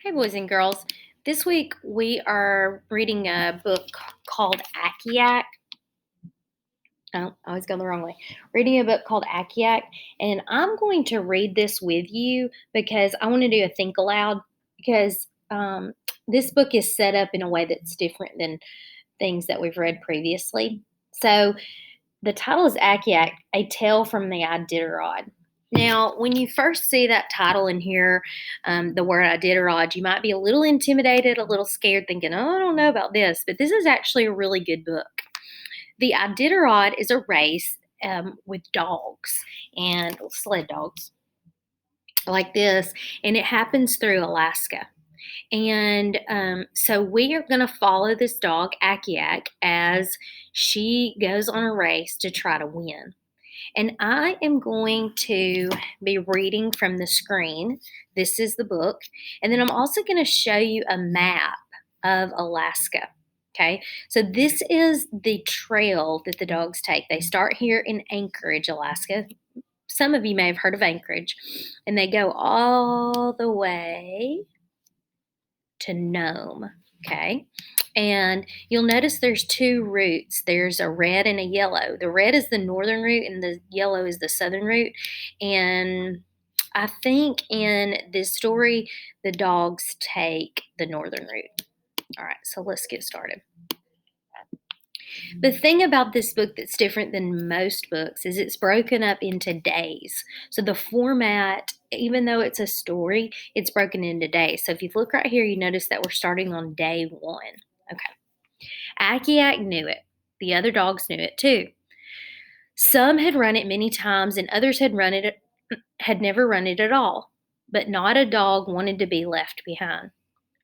Hey, boys and girls. This week we are reading a book called Akiak. Oh, I always go the wrong way. Reading a book called Akiak, and I'm going to read this with you because I want to do a think aloud because this book is set up in a way that's different than things that we've read previously. So the title is Akiak, A Tale from the Iditarod. Now, when you first see that title and hear the word Iditarod, you might be a little intimidated, a little scared, thinking, oh, I don't know about this. But this is actually a really good book. The Iditarod is a race with dogs and sled dogs like this, and it happens through Alaska. And so we are going to follow this dog, Akiak, as she goes on a race to try to win. And I am going to be reading from the screen. This is the book. And then I'm also going to show you a map of Alaska. Okay, so this is the trail that the dogs take. They start here in Anchorage, Alaska. Some of you may have heard of Anchorage, and they go all the way to Nome. Okay. And you'll notice there's two routes. There's a red and a yellow. The red is the northern route and the yellow is the southern route. And I think in this story, the dogs take the northern route. All right, so let's get started. The thing about this book that's different than most books is it's broken up into days. So the format, even though it's a story, it's broken into days. So if you look right here, you notice that we're starting on day 1. Okay. Akiak knew it. The other dogs knew it too. Some had run it many times and others had never run it at all. But not a dog wanted to be left behind.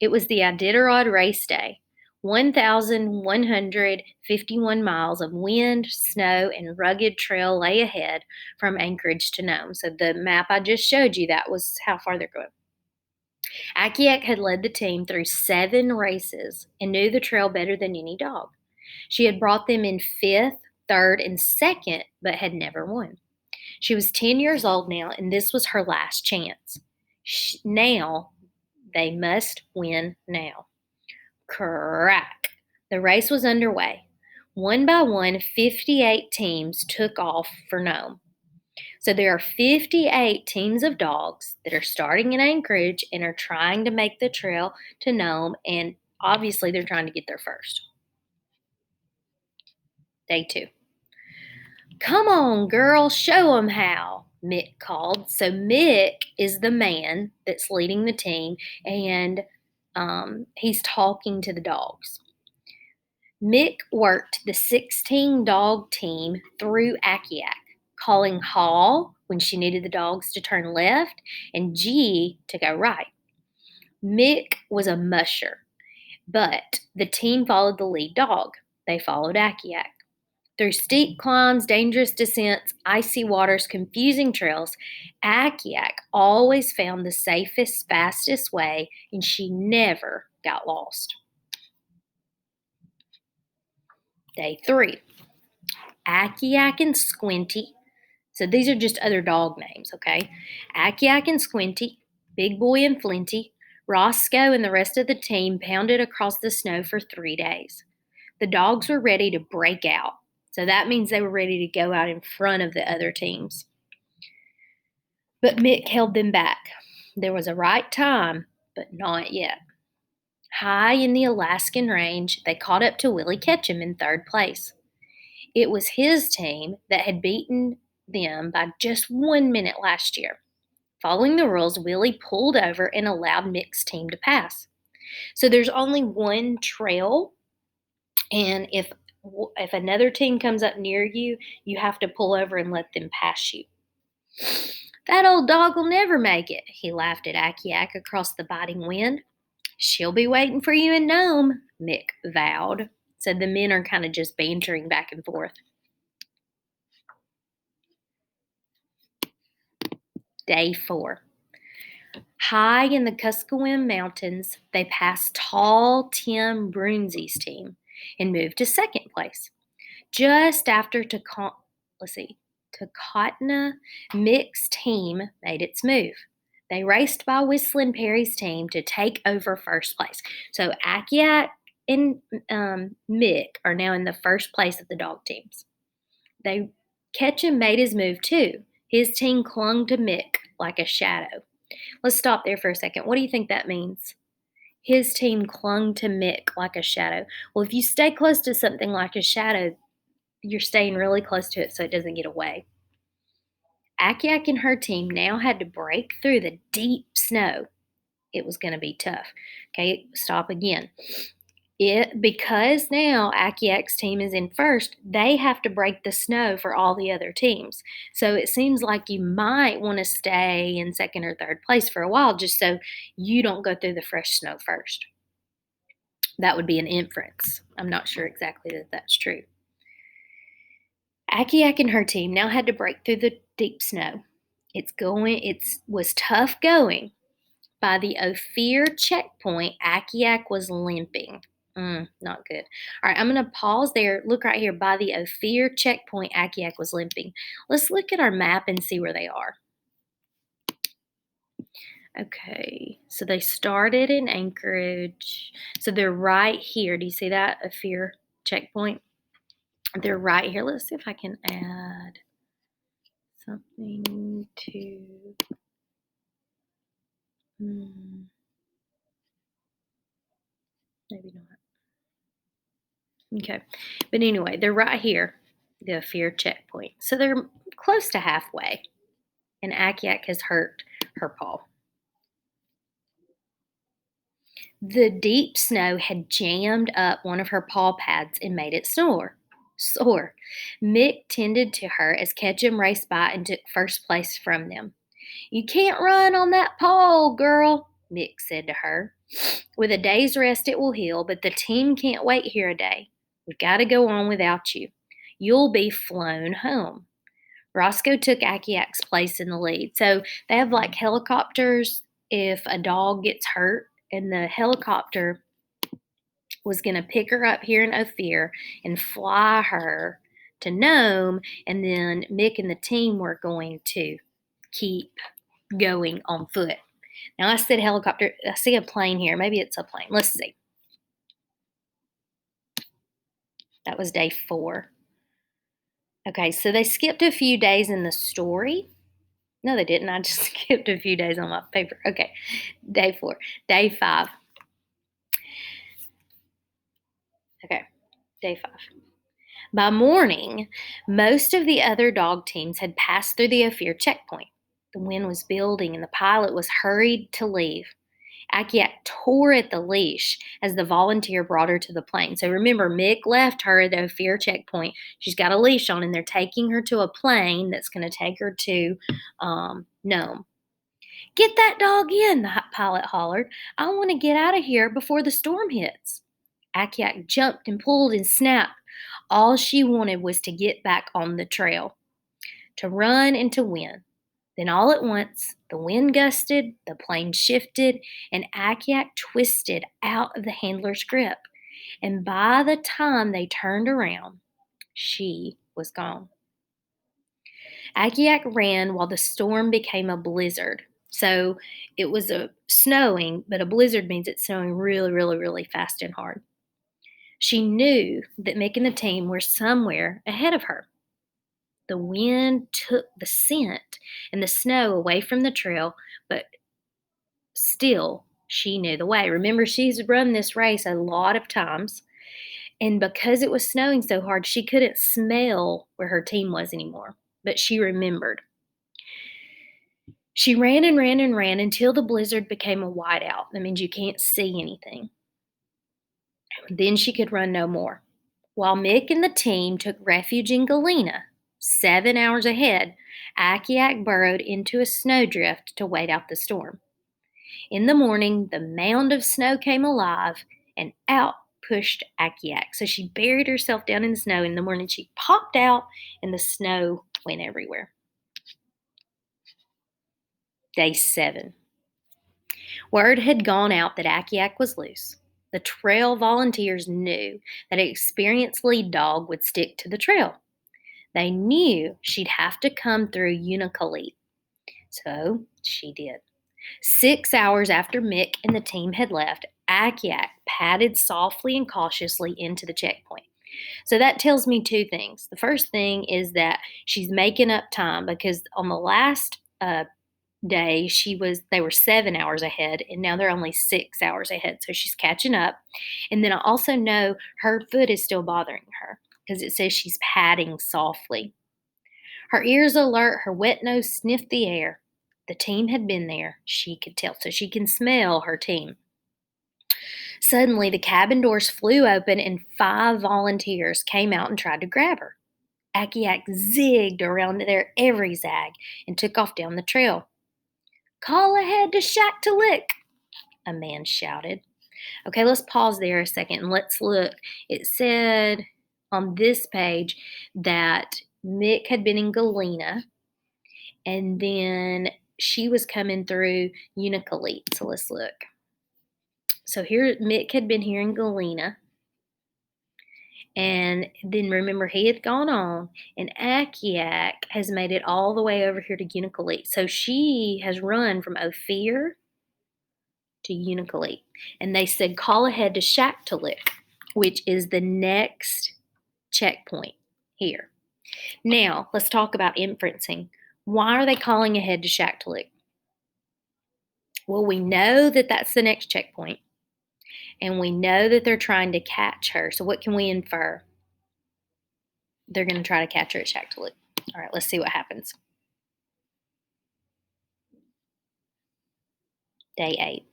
It was the Iditarod race day. 1,151 miles of wind, snow, and rugged trail lay ahead from Anchorage to Nome. So the map I just showed you, that was how far they're going. Akiak had led the team through 7 races and knew the trail better than any dog. She had brought them in 5th, 3rd, and 2nd, but had never won. She was 10 years old now, and this was her last chance. Now, they must win now. Crack. The race was underway. One by one, 58 teams took off for Nome. So there are 58 teams of dogs that are starting in Anchorage and are trying to make the trail to Nome, and obviously they're trying to get there first. Day 2. Come on, girl, show 'em how, Mick called. So Mick is the man that's leading the team, and he's talking to the dogs. Mick worked the 16-dog team through Akiak, calling Haw when she needed the dogs to turn left and G to go right. Mick was a musher, but the team followed the lead dog. They followed Akiak. Through steep climbs, dangerous descents, icy waters, confusing trails, Akiak always found the safest, fastest way, and she never got lost. Day 3. Akiak and Squinty. So these are just other dog names, okay? Akiak and Squinty, Big Boy and Flinty, Roscoe and the rest of the team pounded across the snow for 3 days. The dogs were ready to break out. So that means they were ready to go out in front of the other teams. But Mick held them back. There was a right time, but not yet. High in the Alaskan range, they caught up to Willie Ketchum in 3rd place. It was his team that had beaten them by just 1 minute last year. Following the rules, Willie pulled over and allowed Mick's team to pass. So there's only one trail, and if another team comes up near you, you have to pull over and let them pass you. That old dog will never make it, he laughed at Akiak across the biting wind. She'll be waiting for you in Nome, Mick vowed. So the men are kind of just bantering back and forth. Day 4. High in the Kuskokwim Mountains, they passed tall Tim Brunze's team and moved to 2nd place. Just after Takotna, Mick's team made its move. They raced by Whistling Perry's team to take over first place. So Akiak and Mick are now in the first place of the dog teams. They Ketchum made his move too. His team clung to Mick like a shadow. Let's stop there for a second. What do you think that means? His team clung to Mick like a shadow. Well, if you stay close to something like a shadow, you're staying really close to it so it doesn't get away. Akiak and her team now had to break through the deep snow. It was going to be tough. Okay, stop again. Because now Akiak's team is in first, they have to break the snow for all the other teams. So it seems like you might want to stay in second or third place for a while just so you don't go through the fresh snow first. That would be an inference. I'm not sure exactly that that's true. Akiak and her team now had to break through the deep snow. It was tough going. By the Ophir checkpoint, Akiak was limping. Not good. All right, I'm going to pause there. Look right here. By the Ophir checkpoint, Akiak was limping. Let's look at our map and see where they are. Okay, so they started in Anchorage. So they're right here. Do you see that? Ophir checkpoint? They're right here. Let's see if I can add something to. Maybe not. Okay, but anyway, they're right here, the Ophir checkpoint. So they're close to halfway, and Akiak has hurt her paw. The deep snow had jammed up one of her paw pads and made it sore. Mick tended to her as Ketchum raced by and took first place from them. "You can't run on that paw, girl," Mick said to her. "With a day's rest, it will heal, but the team can't wait here a day. We've got to go on without you. You'll be flown home." Roscoe took Akiak's place in the lead. So they have like helicopters if a dog gets hurt, and the helicopter was going to pick her up here in Ophir and fly her to Nome, and then Mick and the team were going to keep going on foot. Now I said helicopter. I see a plane here. Maybe it's a plane. Let's see. That was day 4. Okay, so they skipped a few days in the story. No, they didn't. I just skipped a few days on my paper. Okay, day 4. Day 5. Okay, day 5. By morning, most of the other dog teams had passed through the Ophir checkpoint. The wind was building and the pilot was hurried to leave. Akiak tore at the leash as the volunteer brought her to the plane. So remember, Mick left her at the Ophir checkpoint. She's got a leash on, and they're taking her to a plane that's going to take her to Nome. "Get that dog in," the pilot hollered. "I want to get out of here before the storm hits." Akiak jumped and pulled and snapped. All she wanted was to get back on the trail, to run and to win. Then all at once, the wind gusted, the plane shifted, and Akiak twisted out of the handler's grip. And by the time they turned around, she was gone. Akiak ran while the storm became a blizzard. So it was snowing, but a blizzard means it's snowing really, really, really fast and hard. She knew that Mick and the team were somewhere ahead of her. The wind took the scent and the snow away from the trail, but still, she knew the way. Remember, she's run this race a lot of times, and because it was snowing so hard, she couldn't smell where her team was anymore, but she remembered. She ran and ran and ran until the blizzard became a whiteout. That means you can't see anything. Then she could run no more. While Mick and the team took refuge in Galena, 7 hours ahead, Akiak burrowed into a snowdrift to wait out the storm. In the morning, the mound of snow came alive, and out pushed Akiak. So she buried herself down in the snow. In the morning, she popped out, and the snow went everywhere. Day 7. Word had gone out that Akiak was loose. The trail volunteers knew that an experienced lead dog would stick to the trail. They knew she'd have to come through Unicalete. So she did. 6 hours after Mick and the team had left, Akiak padded softly and cautiously into the checkpoint. So that tells me two things. The first thing is that she's making up time because on the last day they were 7 hours ahead, and now they're only 6 hours ahead. So she's catching up. And then I also know her foot is still bothering her because it says she's padding softly. Her ears alert, her wet nose sniffed the air. The team had been there, she could tell, so she can smell her team. Suddenly, the cabin doors flew open and 5 volunteers came out and tried to grab her. Akiak zigged around their every zag and took off down the trail. "Call ahead to Shack to Lick," a man shouted. Okay, let's pause there a second and let's look. It said on this page that Mick had been in Galena and then she was coming through Unicalete. So let's look. So here, Mick had been here in Galena. And then remember, he had gone on, and Akiak has made it all the way over here to Unicalete. So she has run from Ophir to Unicalete. And they said, call ahead to Shack to Lick, which is the next checkpoint here. Now, let's talk about inferencing. Why are they calling ahead to Shack to Lick? Well, we know that that's the next checkpoint, and we know that they're trying to catch her. So what can we infer? They're going to try to catch her at Shack to Lick. All right, let's see what happens. Day 8.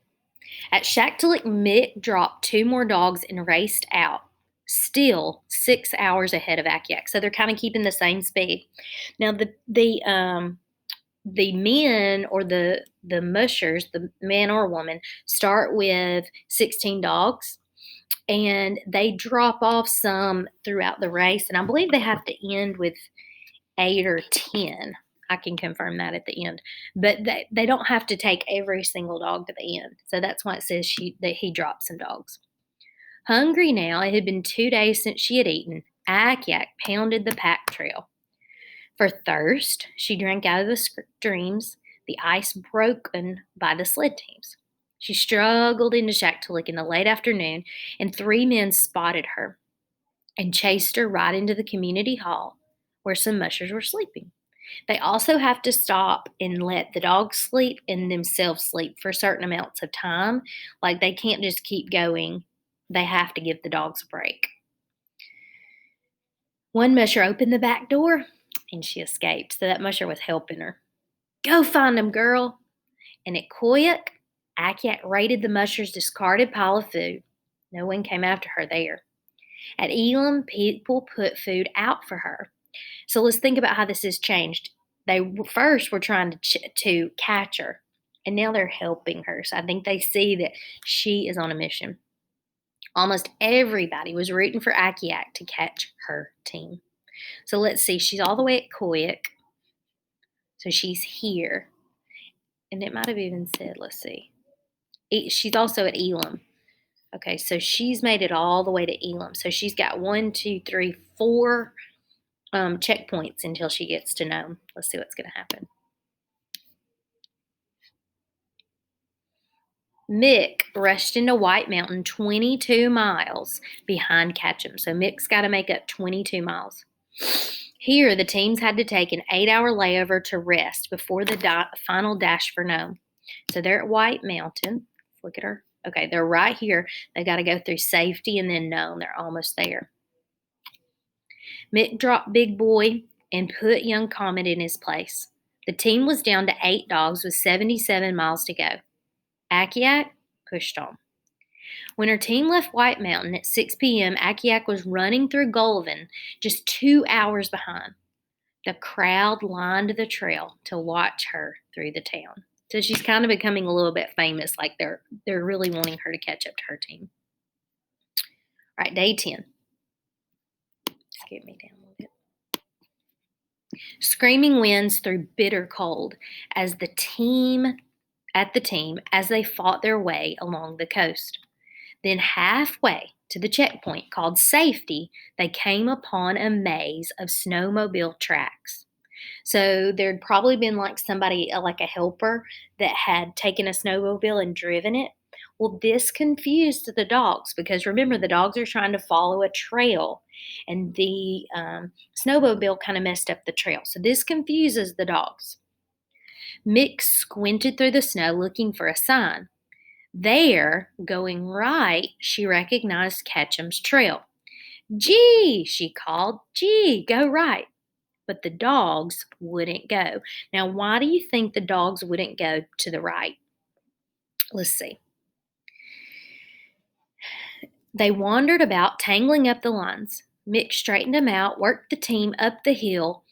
At Shack to Lick, Mick dropped 2 more dogs and raced out, still 6 hours ahead of Akiak. So they're kind of keeping the same speed. Now the men or the mushers, the man or woman, start with 16 dogs, and they drop off some throughout the race. And I believe they have to end with 8 or 10. I can confirm that at the end. But they don't have to take every single dog to the end. So that's why it says that he dropped some dogs. Hungry now, it had been 2 days since she had eaten. Akiak pounded the pack trail. For thirst, she drank out of the streams, the ice broken by the sled teams. She struggled into Shack to Lick in the late afternoon, and 3 men spotted her and chased her right into the community hall where some mushers were sleeping. They also have to stop and let the dogs sleep and themselves sleep for certain amounts of time. Like they can't just keep going. They have to give the dogs a break. One musher opened the back door and she escaped. So that musher was helping her. Go find them, girl. And at Koyuk, Akiak raided the musher's discarded pile of food. No one came after her there. At Elam, people put food out for her. So let's think about how this has changed. They first were trying to catch her, and now they're helping her. So I think they see that she is on a mission. Almost everybody was rooting for Akiak to catch her team. So let's see. She's all the way at Koyuk. So she's here. And it might have even said, let's see. She's also at Elam. Okay, so she's made it all the way to Elam. So she's got 1, 2, 3, 4 checkpoints until she gets to Nome. Let's see what's going to happen. Mick rushed into White Mountain 22 miles behind Ketchum. So Mick's got to make up 22 miles. Here, the teams had to take an 8-hour layover to rest before the final dash for Nome. So they're at White Mountain. Look at her. Okay, they're right here. They got to go through safety and then Nome. They're almost there. Mick dropped Big Boy and put Young Comet in his place. The team was down to 8 dogs with 77 miles to go. Akiak pushed on. When her team left White Mountain at 6 p.m., Akiak was running through Gullivan, just 2 hours behind. The crowd lined the trail to watch her through the town. So she's kind of becoming a little bit famous, like they're really wanting her to catch up to her team. All right, day 10. Skip me down a little bit. Screaming winds through bitter cold as the team as they fought their way along the coast. Then halfway to the checkpoint called Safety, they came upon a maze of snowmobile tracks. So there'd probably been like somebody, like a helper, that had taken a snowmobile and driven it. Well, this confused the dogs because remember, the dogs are trying to follow a trail, and the snowmobile kind of messed up the trail. So this confuses the dogs. Mick squinted through the snow looking for a sign. There, going right, she recognized Ketchum's trail. Gee, she called. Gee, go right. But the dogs wouldn't go. Now, why do you think the dogs wouldn't go to the right? Let's see. They wandered about, tangling up the lines. Mick straightened them out, worked the team up the hill,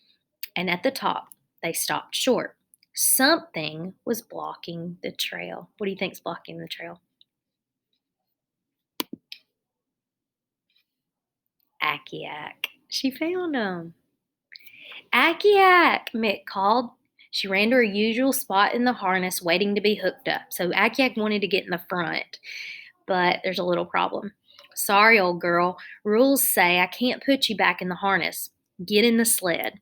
and at the top, they stopped short. Something was blocking the trail. What do you think's blocking the trail? Akiak. She found him. Akiak, Mick called. She ran to her usual spot in the harness, waiting to be hooked up. So Akiak wanted to get in the front, but there's a little problem. Sorry, old girl. Rules say I can't put you back in the harness. Get in the sled.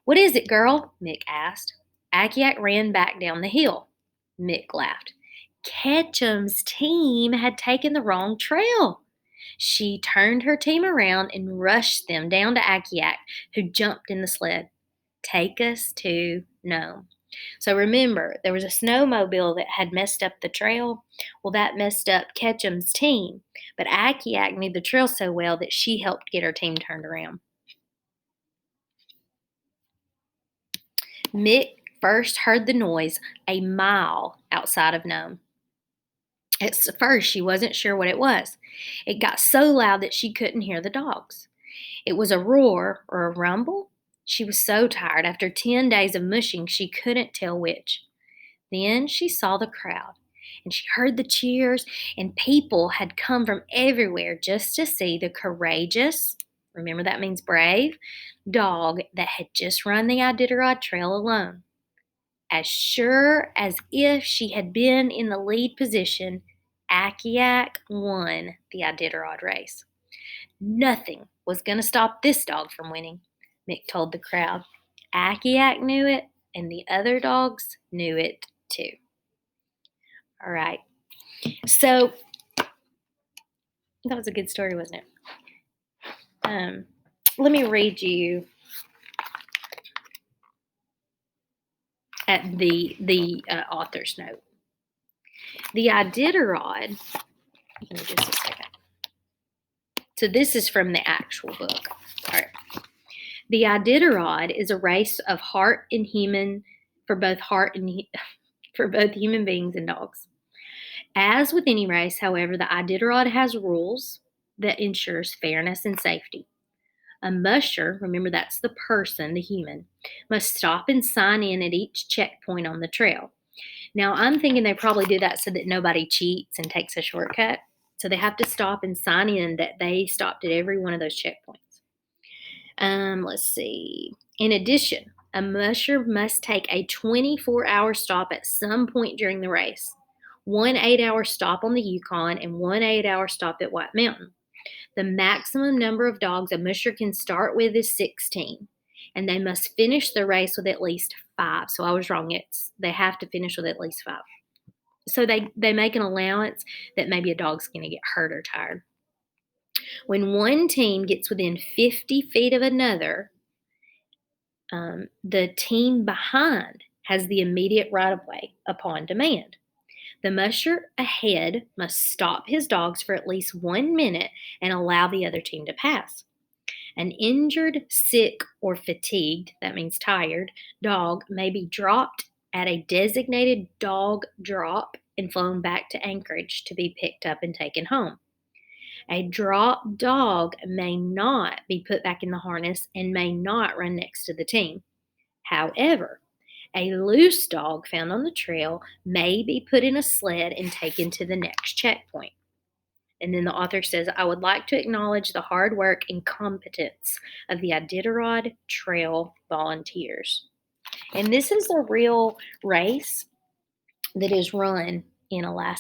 What is it, girl? Mick asked. Akiak ran back down the hill. Mick laughed. Ketchum's team had taken the wrong trail. She turned her team around and rushed them down to Akiak, who jumped in the sled. Take us to Nome. So remember, there was a snowmobile that had messed up the trail. Well, that messed up Ketchum's team. But Akiak knew the trail so well that she helped get her team turned around. Mick first heard the noise a mile outside of Nome. At first, she wasn't sure what it was. It got so loud that she couldn't hear the dogs. It was a roar or a rumble. She was so tired. After 10 days of mushing, she couldn't tell which. Then she saw the crowd, and she heard the cheers, and people had come from everywhere just to see the courageous, remember that means brave, dog that had just run the Iditarod Trail alone. As sure as if she had been in the lead position, Akiak won the Iditarod race. Nothing was going to stop this dog from winning, Mick told the crowd. Akiak knew it, and the other dogs knew it too. All right. So that was a good story, wasn't it? Let me read you at the author's note. The Iditarod. Give me just a second. So this is from the actual book. All right. The Iditarod is a race of heart and human for both human beings and dogs. As with any race, however, the Iditarod has rules that ensures fairness and safety. A musher, remember that's the person, the human, must stop and sign in at each checkpoint on the trail. Now, I'm thinking they probably do that so that nobody cheats and takes a shortcut. So they have to stop and sign in that they stopped at every one of those checkpoints. Let's see. In addition, a musher must take a 24-hour stop at some point during the race. 1 8-hour stop on the Yukon and 1 8-hour stop at White Mountain. The maximum number of dogs a musher can start with is 16, and they must finish the race with at least 5. So I was wrong. They have to finish with at least 5. So they make an allowance that maybe a dog's going to get hurt or tired. When one team gets within 50 feet of another, the team behind has the immediate right of way upon demand. The musher ahead must stop his dogs for at least 1 minute and allow the other team to pass. An injured, sick, or fatigued, that means tired, dog may be dropped at a designated dog drop and flown back to Anchorage to be picked up and taken home. A dropped dog may not be put back in the harness and may not run next to the team. However, a loose dog found on the trail may be put in a sled and taken to the next checkpoint. And then the author says, I would like to acknowledge the hard work and competence of the Iditarod Trail volunteers. And this is a real race that is run in Alaska.